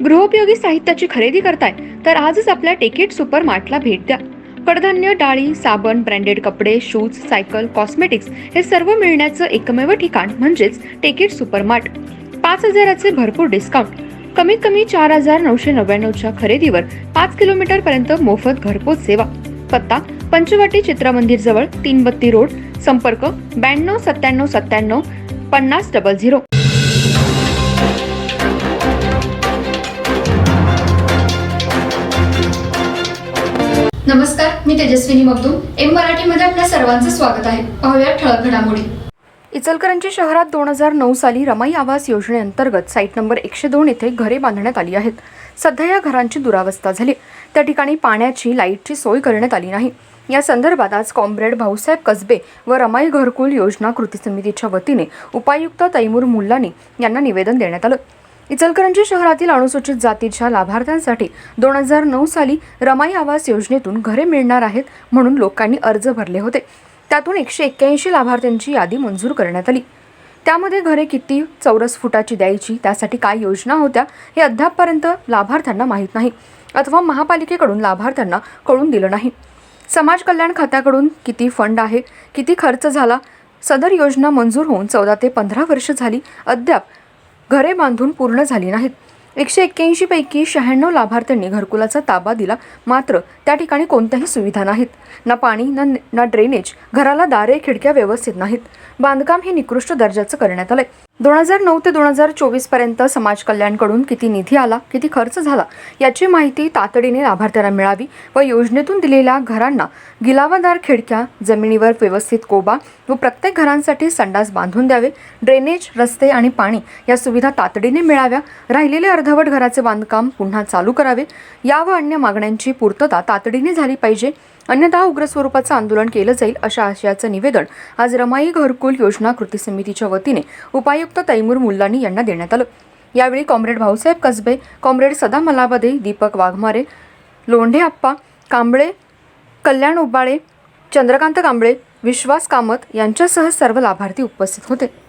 गृहोपयोगी साहित्याची खरेदी करताय तर आजच आपल्या टेकेट सुपर मार्टला भेट द्या. कडधान्य, डाळी, साबण, ब्रँडेड कपडे, शूज, सायकल, कॉस्मेटिक्स हे सर्व मिळण्याचं एकमेव ठिकाण म्हणजेच टेकेट सुपर मार्ट. 5,000चे भरपूर डिस्काउंट. कमीत कमी 4,999च्या खरेदीवर 5 किलोमीटर पर्यंत मोफत घरपोच सेवा. पत्ता पंचवटी चित्रमंदिर जवळ, 332 रोड. संपर्क 92 97 97 50 00. नमस्कार, मी तेजस्विनी मगदूम. एम मराठीमध्ये आपल्या सर्वांचं स्वागत आहे. पाहूया ठळक घडामोडी. इचलकरंजी शहरात 2009 साली रमाई आवास योजनेअंतर्गत साईट नंबर 102 येथे घरे बांधण्यात आली आहेत. सध्या या घरांची दुरावस्था झाली. त्या ठिकाणी पाण्याची, लाईटची सोय करण्यात आली नाही. या संदर्भात आज कॉम्रेड भाऊसाहेब कसबे व रमाई घरकुल योजना कृती समितीच्या वतीने उपायुक्त तैमूर मुल्लानी यांना निवेदन देण्यात आलं. इचलकरंजी शहरातील अनुसूचित जातीच्या लाभार्थ्यांसाठी 2009 साली रमाई आवास योजनेतून घरे मिळणार आहेत म्हणून लोकांनी अर्ज भरले होते. त्यातून 181 लाभार्थ्यांची यादी मंजूर करण्यात आली. त्यामध्ये घरे किती चौरस फुटाची द्यायची, त्यासाठी काय योजना होत्या हे अद्यापपर्यंत लाभार्थ्यांना माहीत नाही अथवा महापालिकेकडून लाभार्थ्यांना कळून दिलं नाही. समाज कल्याण खात्याकडून किती फंड आहे, किती खर्च झाला, सदर योजना मंजूर होऊन 14 ते 15 वर्ष झाली, अद्याप घरे बांधून पूर्ण झाली नाहीत. 181 पैकी 96 लाभार्थ्यांनी घरकुलाचा ताबा दिला, मात्र त्या ठिकाणी कोणत्याही सुविधा नाहीत. ना पाणी, ना ड्रेनेज, घराला दारे खिडक्या व्यवस्थित नाहीत. बांधकाम हे निकृष्ट दर्जाचं करण्यात आलंय. 2009 ते 2024 पर्यंत समाज कल्याणकडून किती निधी आला, किती खर्च झाला याची माहिती तातडीने लाभार्थ्यांना मिळावी व योजनेतून दिलेल्या घरांना गिलावादार खिडक्या, जमिनीवर व्यवस्थित कोबा व प्रत्येक घरांसाठी संडास बांधून द्यावे. ड्रेनेज, रस्ते आणि पाणी या सुविधा तातडीने मिळाव्या. राहिलेले अर्धवट घराचे बांधकाम पुन्हा चालू करावे. या व अन्य मागण्यांची पूर्तता तातडीने झाली पाहिजे, अन्यथा उग्र स्वरूपाचं आंदोलन केलं जाईल, अशा आशयाचं निवेदन आज रमाई घरकुल योजना कृती समितीच्या वतीने उपायुक्त तैमूर मुल्लानी यांना देण्यात आलं. यावेळी कॉम्रेड भाऊसाहेब कसबे, कॉम्रेड सदा मलाबदे, दीपक वाघमारे, लोंढे आप्पा कांबळे, कल्याण उबाळे, चंद्रकांत कांबळे, विश्वास कामत यांच्यासह सर्व लाभार्थी उपस्थित होते.